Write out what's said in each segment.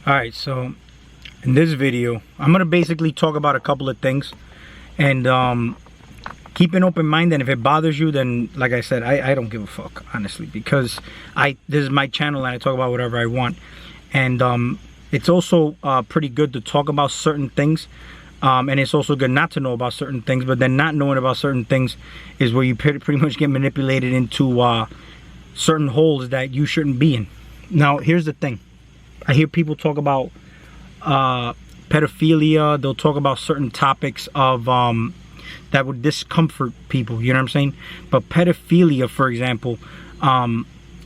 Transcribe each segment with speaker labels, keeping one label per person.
Speaker 1: Alright, so in this video, I'm going to basically talk about a couple of things. And keep an open mind, and if it bothers you, then like I said, I don't give a fuck, honestly. Because this is my channel and I talk about whatever I want. And it's also pretty good to talk about certain things. And it's also good not to know about certain things. But then not knowing about certain things is where you pretty much get manipulated into certain holes that you shouldn't be in. Now, here's the thing. I hear people talk about pedophilia. They'll talk about certain topics of that would discomfort people, you know what I'm saying? But pedophilia, for example,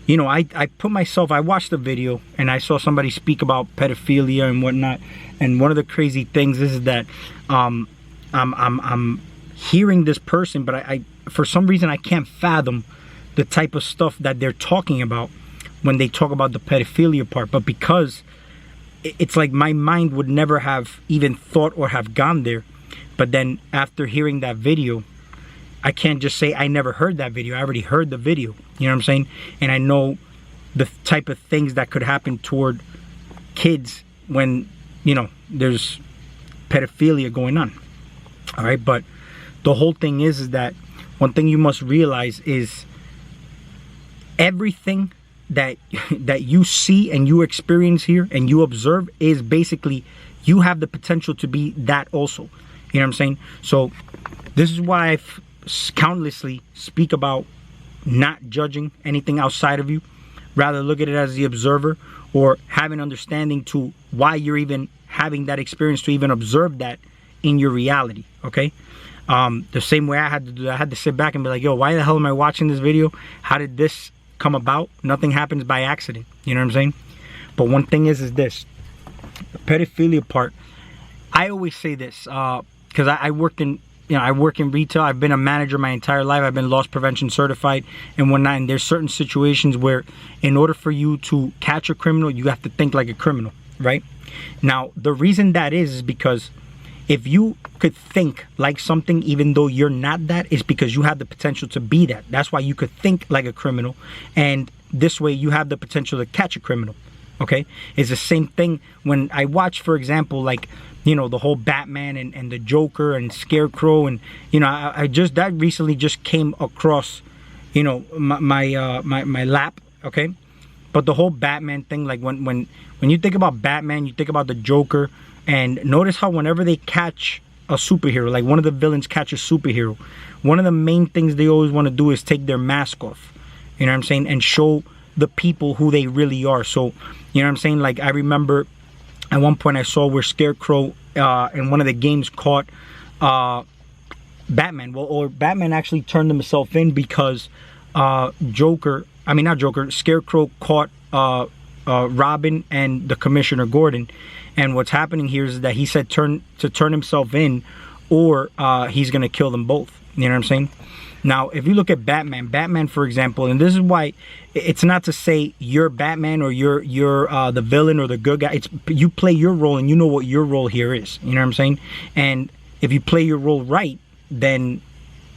Speaker 1: you know, I put myself, I watched the video and I saw somebody speak about pedophilia and whatnot. And one of the crazy things is that I'm hearing this person, but I for some reason I can't fathom the type of stuff that they're talking about when they talk about the pedophilia part. But because it's like my mind would never have even thought or have gone there. But then after hearing that video, I can't just say I never heard that video. I already heard the video, you know what I'm saying? And I know the type of things that could happen toward kids when, you know, there's pedophilia going on. All right, but the whole thing is that one thing you must realize is everything that you see and you experience here and you observe is basically, you have the potential to be that also. You know what I'm saying? So this is why I countlessly speak about not judging anything outside of you. Rather look at it as the observer, or have an understanding to why you're even having that experience, to even observe that in your reality. Okay? The same way I had to do, I had to sit back and be like, yo, why the hell am I watching this video? How did this come about? Nothing happens by accident. You know what I'm saying? But one thing is this, the pedophilia part. I always say this because I worked in, you know, I work in retail. I've been a manager my entire life. I've been loss prevention certified and whatnot. And there's certain situations where in order for you to catch a criminal, you have to think like a criminal, right? Now, the reason that is because if you could think like something even though you're not that, is because you have the potential to be that. That's why you could think like a criminal, and this way you have the potential to catch a criminal. Okay? It's the same thing when I watch, for example, like, you know, the whole Batman and the Joker and Scarecrow, and, you know, I just, that recently just came across, you know, my lap, okay? But the whole Batman thing, like when you think about Batman, you think about the Joker. And notice how whenever they catch a superhero, like one of the villains catch a superhero, one of the main things they always want to do is take their mask off. You know what I'm saying? And show the people who they really are. So, you know what I'm saying? Like, I remember at one point I saw where Scarecrow in one of the games caught Batman. Well, or Batman actually turned himself in because Scarecrow caught Robin and the Commissioner Gordon. And what's happening here is that he said turn himself in, or he's gonna kill them both. You know what I'm saying? Now, if you look at Batman, for example, and this is why it's not to say you're Batman or you're the villain or the good guy. It's you play your role and you know what your role here is. You know what I'm saying? And if you play your role right, then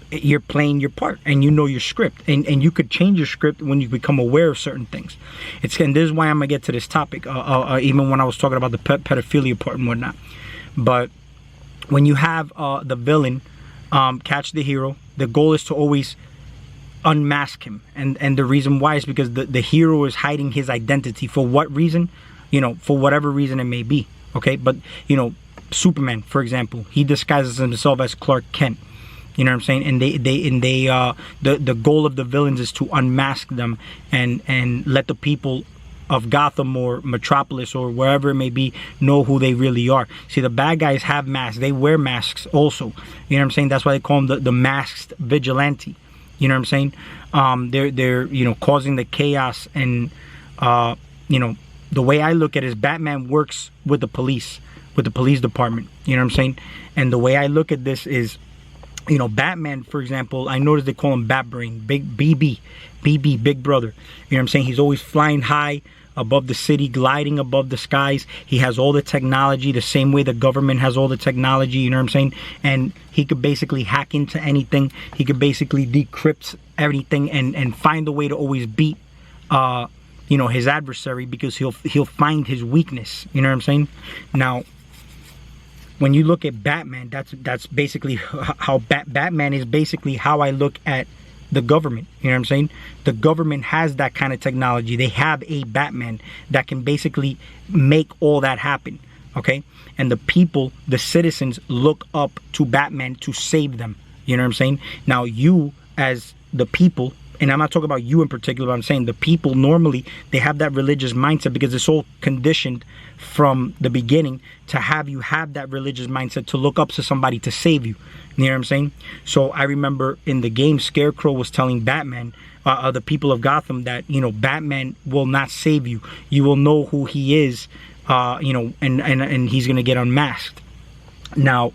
Speaker 1: you're playing your part and you know your script, and you could change your script when you become aware of certain things. And this is why I'm gonna get to this topic, even when I was talking about the pedophilia part and whatnot. But when you have the villain catch the hero, the goal is to always unmask him, and the reason why is because the hero is hiding his identity. For what reason? You know, for whatever reason it may be. Okay, but you know, Superman, for example, he disguises himself as Clark Kent. You know what I'm saying? And the goal of the villains is to unmask them and let the people of Gotham or Metropolis or wherever it may be know who they really are. See, the bad guys have masks. They wear masks also. You know what I'm saying? That's why they call them the masked vigilante. You know what I'm saying? They're you know, causing the chaos. And you know, the way I look at it is Batman works with the police department. You know what I'm saying? And the way I look at this is, you know, Batman, for example, I noticed they call him Batbrain, Big Brother. You know what I'm saying? He's always flying high above the city, gliding above the skies. He has all the technology, the same way the government has all the technology, you know what I'm saying? And he could basically hack into anything. He could basically decrypt everything and find a way to always beat you know, his adversary, because he'll find his weakness. You know what I'm saying? Now, when you look at Batman, that's basically how Batman is basically how I look at the government. You know what I'm saying? The government has that kind of technology. They have a Batman that can basically make all that happen. Okay? And the people, the citizens, look up to Batman to save them. You know what I'm saying? Now, you as the people, and I'm not talking about you in particular, but I'm saying the people normally, they have that religious mindset because it's all conditioned from the beginning to have you have that religious mindset to look up to somebody to save you. You know what I'm saying? So I remember in the game, Scarecrow was telling Batman, the people of Gotham, that, you know, Batman will not save you. You will know who he is, you know, and he's going to get unmasked. Now,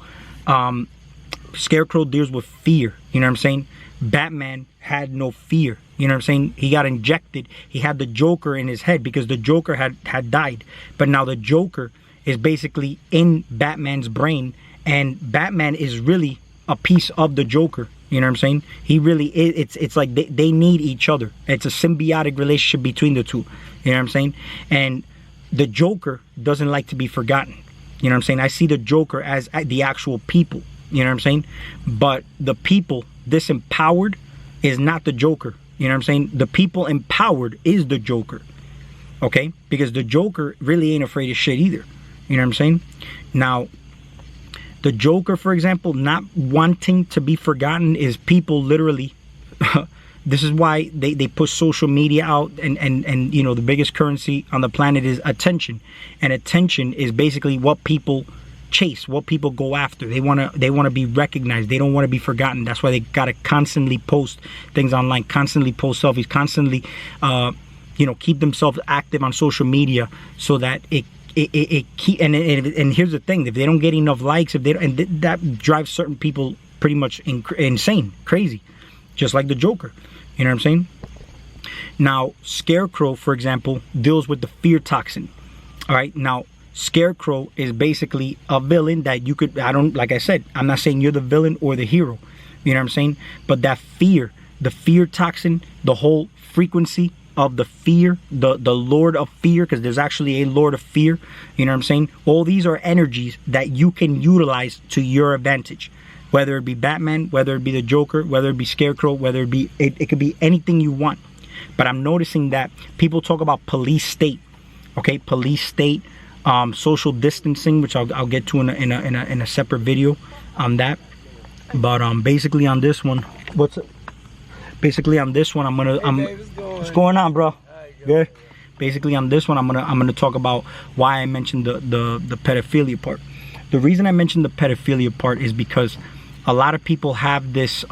Speaker 1: Scarecrow deals with fear. You know what I'm saying? Batman had no fear. You know what I'm saying? He got injected. He had the Joker in his head because the Joker had died. But now the Joker is basically in Batman's brain, and Batman is really a piece of the Joker. You know what I'm saying? He really is. It's like they need each other. It's a symbiotic relationship between the two. You know what I'm saying? And the Joker doesn't like to be forgotten. You know what I'm saying? I see the Joker as the actual people. You know what I'm saying? But the people disempowered is not the Joker. You know what I'm saying? The people empowered is the Joker. Okay? Because the Joker really ain't afraid of shit either. You know what I'm saying? Now, the Joker, for example, not wanting to be forgotten is people literally... This is why they push social media out, and you know, the biggest currency on the planet is attention. And attention is basically what people chase, what people go after. They want to be recognized. They don't want to be forgotten. That's why they got to constantly post things online, constantly post selfies, constantly you know, keep themselves active on social media so that it keep, and here's the thing, if they don't get enough likes, if they don't, and that drives certain people pretty much insane, crazy, just like the Joker. You know what I'm saying? Now, Scarecrow, for example, deals with the fear toxin. All right, now Scarecrow is basically a villain that you could, like I said, I'm not saying you're the villain or the hero, you know what I'm saying? But that fear, the fear toxin, the whole frequency of the fear, the Lord of Fear, because there's actually a Lord of Fear, you know what I'm saying? All these are energies that you can utilize to your advantage. Whether it be Batman, whether it be the Joker, whether it be Scarecrow, whether it be, it could be anything you want. But I'm noticing that people talk about police state, okay? Police state, social distancing, which I'll get to in a separate video on that. But basically on this one, basically on this one, what's going on, bro? Good. Basically on this one, I'm gonna talk about why I mentioned the pedophilia part. The reason I mentioned the pedophilia part is because a lot of people have this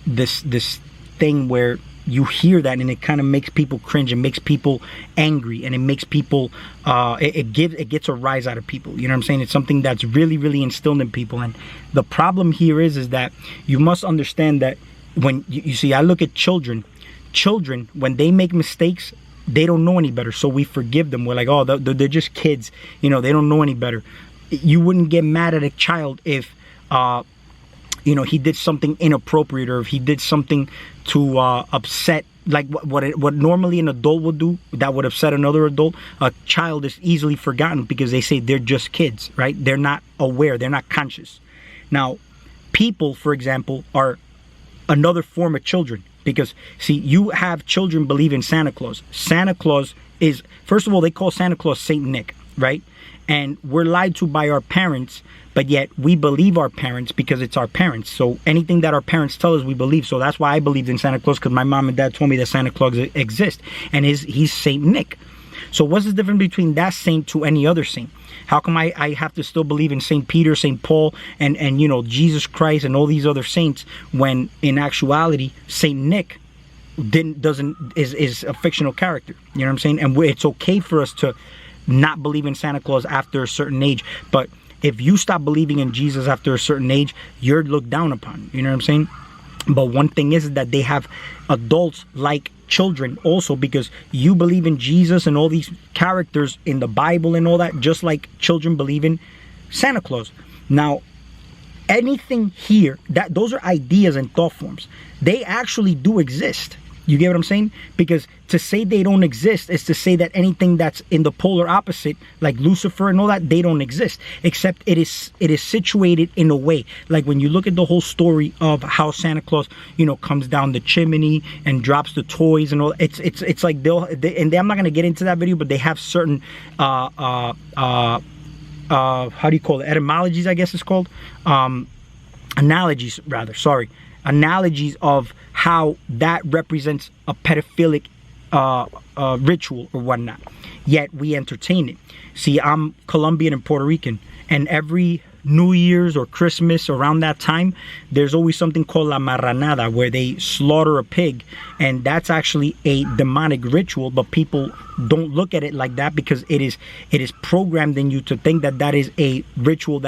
Speaker 1: this thing where you hear that and it kind of makes people cringe, it makes people angry, and it makes people it gets a rise out of people. You know what I'm saying? It's something that's really instilled in people. And the problem here is that you must understand that when you see, I look at children when they make mistakes, they don't know any better, so we forgive them. We're like, oh, they're just kids, you know, they don't know any better. You wouldn't get mad at a child if you know, he did something inappropriate, or if he did something to upset, like what normally an adult would do that would upset another adult. A child is easily forgotten because they say they're just kids, right? They're not aware, they're not conscious. Now, people, for example, are another form of children. Because, see, you have children believe in Santa Claus. Santa Claus is, first of all, they call Santa Claus Saint Nick, right? And we're lied to by our parents, but yet we believe our parents because it's our parents. So anything that our parents tell us, we believe. So that's why I believed in Santa Claus, because my mom and dad told me that Santa Claus exists. And he's Saint Nick. So what's the difference between that saint to any other saint? How come I have to still believe in St. Peter, St. Paul, and you know, Jesus Christ and all these other saints, when in actuality St. Nick is a fictional character? You know what I'm saying? And it's okay for us to not believe in Santa Claus after a certain age, but if you stop believing in Jesus after a certain age, you're looked down upon. You know what I'm saying? But one thing is that they have adults like children also, because you believe in Jesus and all these characters in the Bible and all that, just like children believe in Santa Claus. Now, anything here, those are ideas and thought forms. They actually do exist. You get what I'm saying? Because to say they don't exist is to say that anything that's in the polar opposite, like Lucifer and all that, they don't exist. Except it is situated in a way. Like when you look at the whole story of how Santa Claus, comes down the chimney and drops the toys and all. It's like and I'm not gonna get into that video, but they have certain how do you call it? Etymologies, I guess it's called. Analogies, rather. Sorry. Analogies of how that represents a pedophilic ritual or whatnot. Yet we entertain it. See, I'm Colombian and Puerto Rican, and every New Year's or Christmas around that time, there's always something called La Marranada, where they slaughter a pig, and that's actually a demonic ritual, but people don't look at it like that because it is programmed in you to think that that is a ritual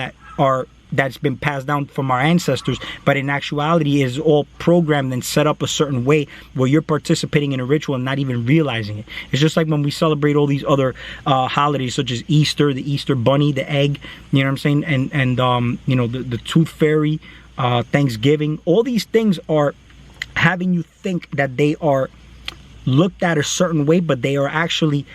Speaker 1: that's been passed down from our ancestors, but in actuality is all programmed and set up a certain way where you're participating in a ritual and not even realizing it. It's just like when we celebrate all these other holidays such as Easter, the Easter bunny, the egg, you know what I'm saying, and the tooth fairy, Thanksgiving. All these things are having you think that they are looked at a certain way, but they are actually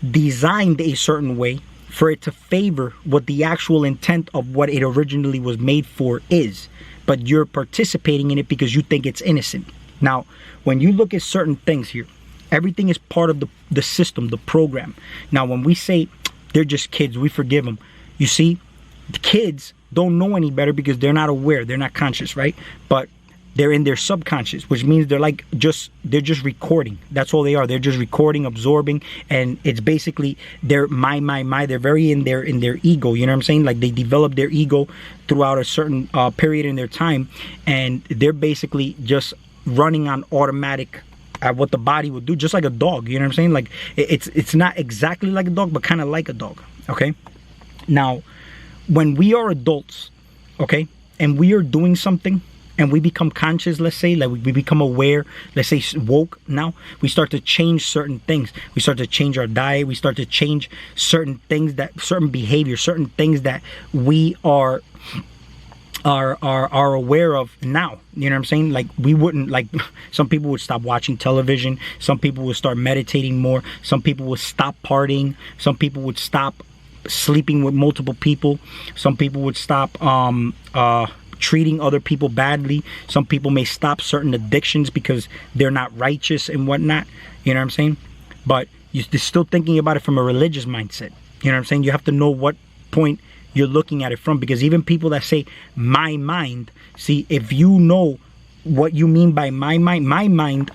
Speaker 1: designed a certain way for it to favor what the actual intent of what it originally was made for is. But you're participating in it because you think it's innocent. Now, when you look at certain things here, everything is part of the system, the program. Now, when we say they're just kids, we forgive them. You see, the kids don't know any better because they're not aware, they're not conscious, right? But they're in their subconscious, which means they're just recording. That's all they are. They're just recording, absorbing, and it's basically their my. They're very in their ego. You know what I'm saying? Like they develop their ego throughout a certain period in their time, and they're basically just running on automatic at what the body would do, just like a dog. You know what I'm saying? Like it's not exactly like a dog, but kind of like a dog. Okay. Now, when we are adults, okay, and we are doing something, and we become conscious, let's say, like we become aware, let's say woke now, we start to change certain things. We start to change our diet. We start to change certain things, certain behavior, certain things that we are aware of now. You know what I'm saying? Like we wouldn't, like some people would stop watching television. Some people would start meditating more. Some people would stop partying. Some people would stop sleeping with multiple people. Some people would stop treating other people badly. Some people may stop certain addictions because they're not righteous and whatnot. You know what I'm saying? But you're still thinking about it from a religious mindset. You know what I'm saying? You have to know what point you're looking at it from, because even people that say my mind, see, if you know what you mean by my mind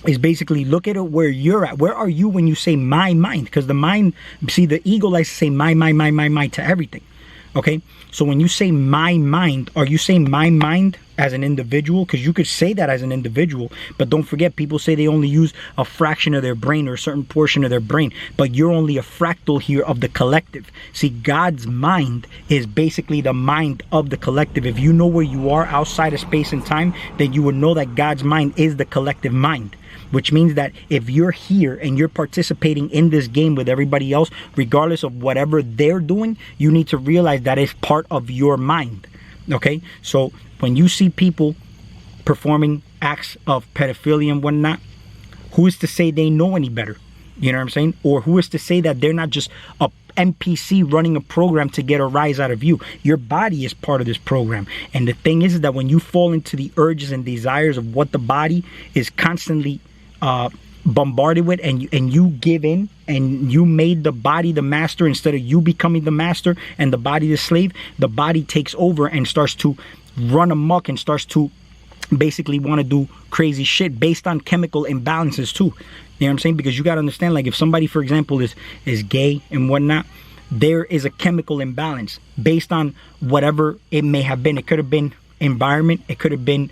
Speaker 1: is basically look at it where you're at. Where are you when you say my mind? Because the mind, see, the ego likes to say my to everything. Okay, so when you say my mind, are you saying my mind as an individual? Because you could say that as an individual, but don't forget, people say they only use a fraction of their brain or a certain portion of their brain, but you're only a fractal here of the collective. See, God's mind is basically the mind of the collective. If you know where you are outside of space and time, then you would know that God's mind is the collective mind. Which means that if you're here and you're participating in this game with everybody else, regardless of whatever they're doing, you need to realize that it's part of your mind. Okay? So when you see people performing acts of pedophilia and whatnot, who is to say they know any better? You know what I'm saying? Or who is to say that they're not just a NPC running a program to get a rise out of you? Your body is part of this program. And the thing is that when you fall into the urges and desires of what the body is constantly bombarded with, and you give in, and you made the body the master instead of you becoming the master and the body the slave, the body takes over and starts to run amok and starts to basically want to do crazy shit based on chemical imbalances too. You know what I'm saying? Because you got to understand, like if somebody, for example, is gay and whatnot, there is a chemical imbalance based on whatever it may have been. It could have been environment. It could have been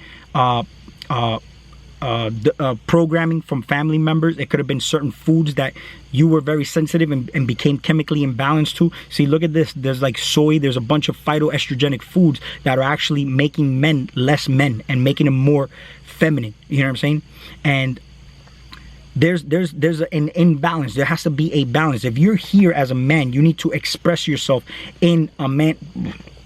Speaker 1: programming from family members. It could have been certain foods that you were very sensitive and became chemically imbalanced to. See, look at this. There's like soy. There's a bunch of phytoestrogenic foods that are actually making men less men and making them more feminine. You know what I'm saying? And there's an imbalance. There has to be a balance. If you're here as a man, you need to express yourself in a man.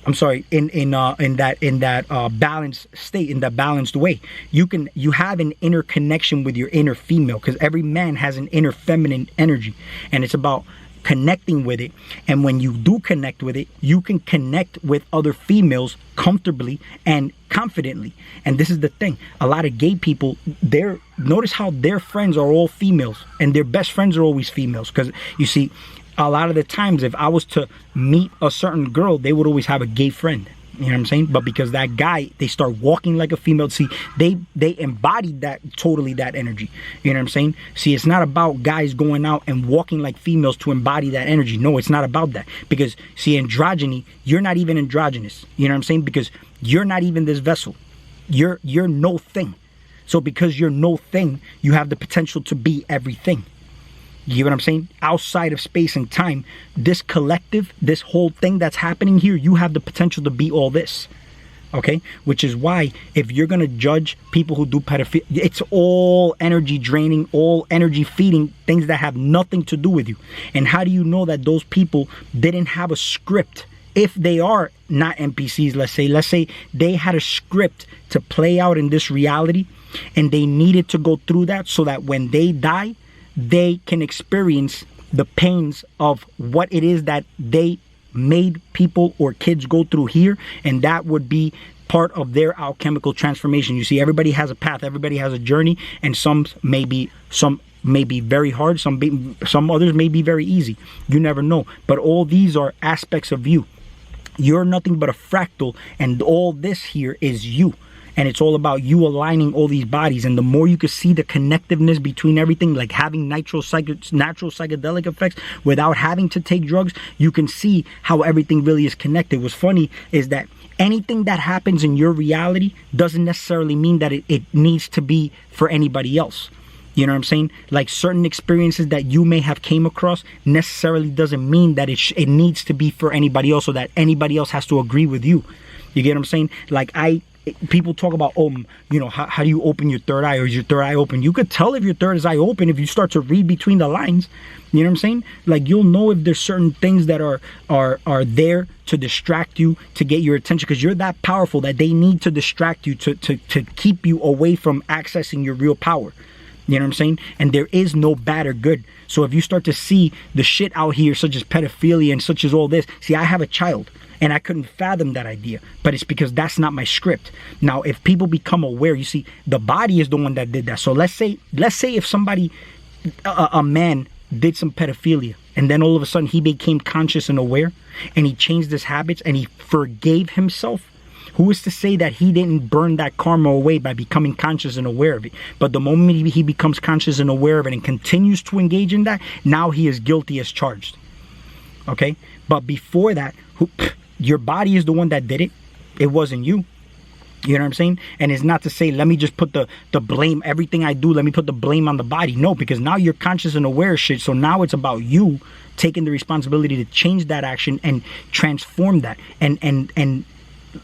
Speaker 1: I'm sorry, in that balanced state, in that balanced way. You have an inner connection with your inner female, because every man has an inner feminine energy, and it's about connecting with it. And when you do connect with it, you can connect with other females comfortably and confidently. And this is the thing, a lot of gay people, notice how their friends are all females and their best friends are always females, because you see, a lot of the times, if I was to meet a certain girl, they would always have a gay friend. You know what I'm saying? But because that guy, they start walking like a female. See, they embodied that, totally, that energy. You know what I'm saying? See, it's not about guys going out and walking like females to embody that energy. No, it's not about that. Because, see, androgyny, you're not even androgynous. You know what I'm saying? Because you're not even this vessel. You're no thing. So because you're no thing, you have the potential to be everything. You get what I'm saying? Outside of space and time, this collective, this whole thing that's happening here, you have the potential to be all this. Okay? Which is why, if you're going to judge people who do pedophilia, it's all energy draining, all energy feeding, things that have nothing to do with you. And how do you know that those people didn't have a script? If they are not NPCs, let's say they had a script to play out in this reality, and they needed to go through that so that when they die, they can experience the pains of what it is that they made people or kids go through here, and that would be part of their alchemical transformation. You see, everybody has a path, everybody has a journey, and some may be very hard, some others may be very easy. You never know. But all these are aspects of you. You're nothing but a fractal, and all this here is you. And it's all about you aligning all these bodies. And the more you can see the connectiveness between everything, like having natural psychedelic effects without having to take drugs, you can see how everything really is connected. What's funny is that anything that happens in your reality doesn't necessarily mean that it needs to be for anybody else. You know what I'm saying? Like certain experiences that you may have came across necessarily doesn't mean that it needs to be for anybody else, or that anybody else has to agree with you. You get what I'm saying? Like people talk about, how do you open your third eye, or is your third eye open? You could tell if your third eye open if you start to read between the lines. You know what I'm saying? Like, you'll know if there's certain things that are there to distract you, to get your attention, because you're that powerful that they need to distract you to keep you away from accessing your real power. You know what I'm saying? And there is no bad or good. So if you start to see the shit out here, such as pedophilia and such as all this, see, I have a child. And I couldn't fathom that idea, but it's because that's not my script. Now, if people become aware, you see, the body is the one that did that. So let's say if somebody, a man did some pedophilia, and then all of a sudden he became conscious and aware, and he changed his habits, and he forgave himself. Who is to say that he didn't burn that karma away by becoming conscious and aware of it? But the moment he becomes conscious and aware of it and continues to engage in that, now he is guilty as charged. Okay? But before that, your body is the one that did it. It wasn't you. You know what I'm saying? And it's not to say, let me just put the blame, everything I do, let me put the blame on the body. No, because now you're conscious and aware of shit. So now it's about you taking the responsibility to change that action and transform that. And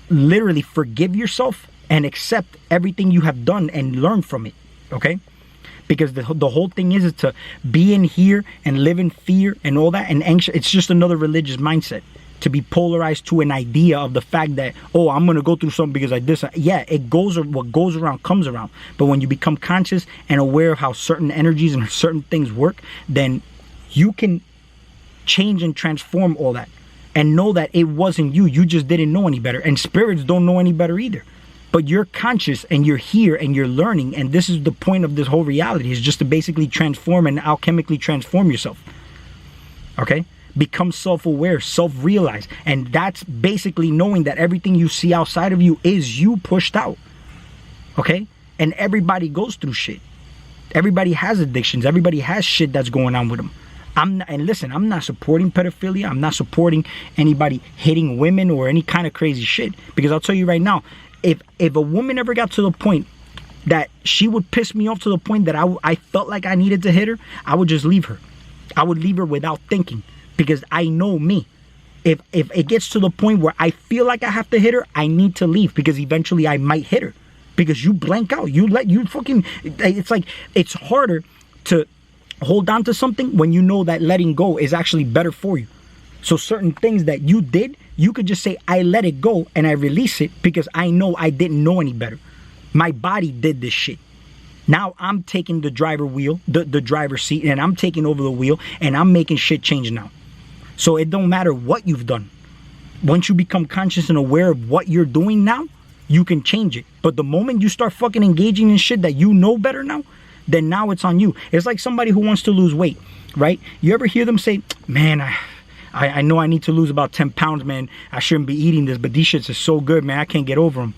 Speaker 1: literally forgive yourself and accept everything you have done and learn from it. Okay? Because the whole thing is to be in here and live in fear and all that and anxious. It's just another religious mindset. To be polarized to an idea of the fact that, I'm going to go through something because I did something. Yeah, what goes around comes around. But when you become conscious and aware of how certain energies and certain things work, then you can change and transform all that. And know that it wasn't you. You just didn't know any better. And spirits don't know any better either. But you're conscious and you're here and you're learning. And this is the point of this whole reality, is just to basically transform and alchemically transform yourself. Okay? Become self-aware, self-realized. And that's basically knowing that everything you see outside of you is you pushed out. Okay? And everybody goes through shit. Everybody has addictions. Everybody has shit that's going on with them. I'm not supporting pedophilia. I'm not supporting anybody hitting women or any kind of crazy shit. Because I'll tell you right now, if a woman ever got to the point that she would piss me off to the point that I felt like I needed to hit her, I would just leave her. I would leave her without thinking. Because I know me. If it gets to the point where I feel like I have to hit her, I need to leave, because eventually I might hit her. Because you blank out. It's like, it's harder to hold on to something when you know that letting go is actually better for you. So certain things that you did, You could just say, I let it go and I release it because I know I didn't know any better. My body did this shit. Now I'm taking the the driver's seat, and I'm taking over the wheel, and I'm making shit change now. So it don't matter what you've done. Once you become conscious and aware of what you're doing now, you can change it. But the moment you start fucking engaging in shit that you know better now, then now it's on you. It's like somebody who wants to lose weight, right? You ever hear them say, man, I know I need to lose about 10 pounds, man. I shouldn't be eating this, but these shits are so good, man. I can't get over them.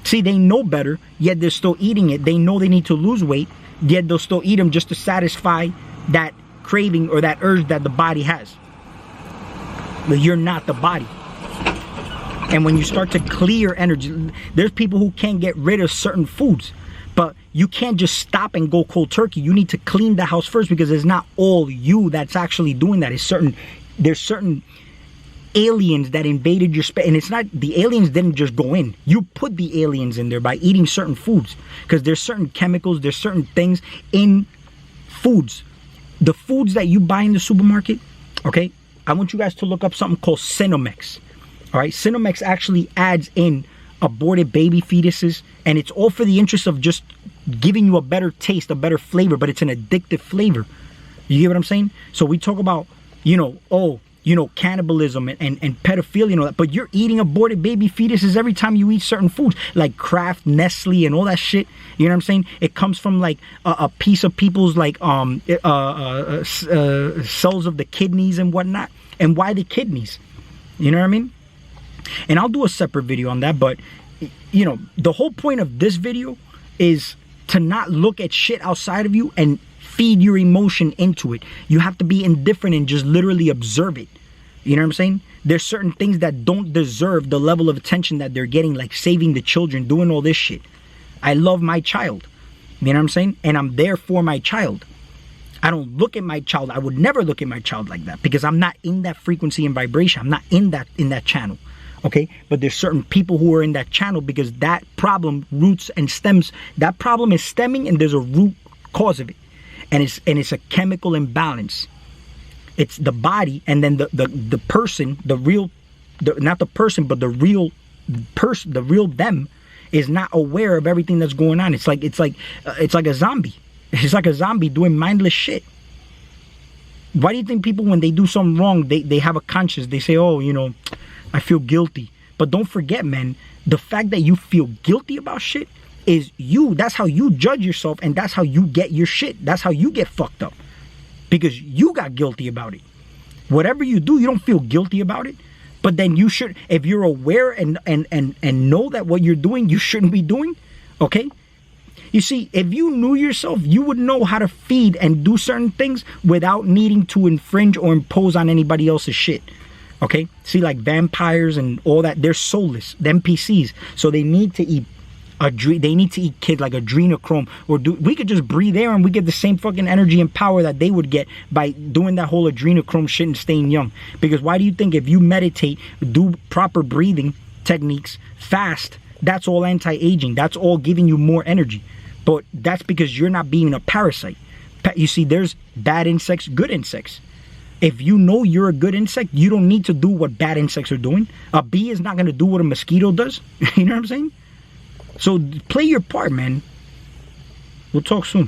Speaker 1: See, they know better, yet they're still eating it. They know they need to lose weight, yet they'll still eat them just to satisfy that craving or that urge that the body has. But you're not the body. And when you start to clear energy, there's people who can't get rid of certain foods. But you can't just stop and go cold turkey. You need to clean the house first, because it's not all you that's actually doing that. There's certain aliens that invaded your space, and it's not, the aliens didn't just go in. You put the aliens in there by eating certain foods, because there's certain chemicals, there's certain things in foods. The foods that you buy in the supermarket, okay, I want you guys to look up something called Cinemex. All right, Cinemex actually adds in aborted baby fetuses, and it's all for the interest of just giving you a better taste, a better flavor, but it's an addictive flavor. You get what I'm saying? So we talk about, cannibalism and pedophilia and all that, but you're eating aborted baby fetuses every time you eat certain foods, like Kraft, Nestle, and all that shit. You know what I'm saying? It comes from like a piece of people's like cells of the kidneys and whatnot. And why the kidneys? You know what I mean? And I'll do a separate video on that, but the whole point of this video is to not look at shit outside of you and feed your emotion into it. You have to be indifferent and just literally observe it. You know what I'm saying? There's certain things that don't deserve the level of attention that they're getting, like saving the children, doing all this shit. I love my child. You know what I'm saying? And I'm there for my child. I don't look at my child. I would never look at my child like that, because I'm not in that frequency and vibration. I'm not in that channel. Okay, but there's certain people who are in that channel, because that problem roots and stems. That problem is stemming, and there's a root cause of it, and it's a chemical imbalance. It's the body, and then the person, not the person, but the real person, the real them, is not aware of everything that's going on. It's like a zombie. It's like a zombie doing mindless shit. Why do you think people, when they do something wrong, they have a conscience? They say, oh, I feel guilty. But don't forget, man, the fact that you feel guilty about shit is you. That's how you judge yourself, and that's how you get your shit. That's how you get fucked up, because you got guilty about it. Whatever you do, you don't feel guilty about it. But then you should, if you're aware and know that what you're doing, you shouldn't be doing, okay? You see, if you knew yourself, you would know how to feed and do certain things without needing to infringe or impose on anybody else's shit. Okay, see, like vampires and all that, they're soulless, the NPCs. So they need to eat kids like adrenochrome, or we could just breathe air and we get the same fucking energy and power that they would get by doing that whole adrenochrome shit and staying young. Because why do you think if you meditate, do proper breathing techniques, fast, that's all anti-aging, that's all giving you more energy? But that's because you're not being a parasite. You see, there's bad insects, good insects. If you know you're a good insect, you don't need to do what bad insects are doing. A bee is not going to do what a mosquito does. You know what I'm saying? So play your part, man. We'll talk soon.